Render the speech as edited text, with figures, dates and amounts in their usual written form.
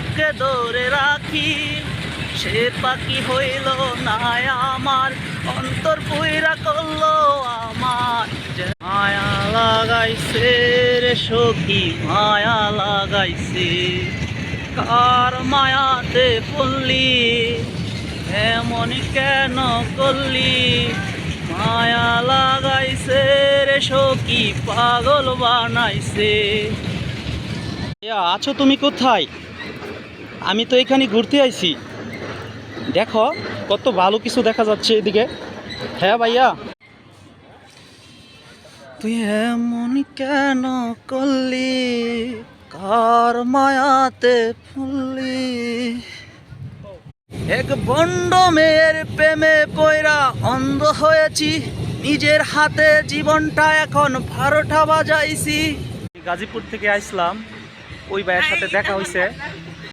বুকে ধরে রাখি, সে পাখি হইল না আমার, অন্তর পুইরা করলো আমার। মায়া লাগাইছে রে সখী, মায়া লাগাইছে, কার মায়াতে পড়লি, এমন কেন করলি, মায়া লাগাইছে রে সখী, পাগল বানাইছে। আছো তুমি কোথায়? আমি তো এখানে ঘুরতে আইছি, দেখো কত ভালো কিছু দেখা যাচ্ছে এদিকে। হ্যাঁ ভাইয়া, তুই এমন কেন করলি, কার মায়াতে ফুললি, এক বন্ড মেয়ের প্রেমে পয়রা অন্ধ হয়েছি, নিজের হাতে জীবনটা এখন 12টা বাজাইছি। গাজীপুর থেকে আসলাম, ওই ভাইয়ের সাথে দেখা হয়েছে,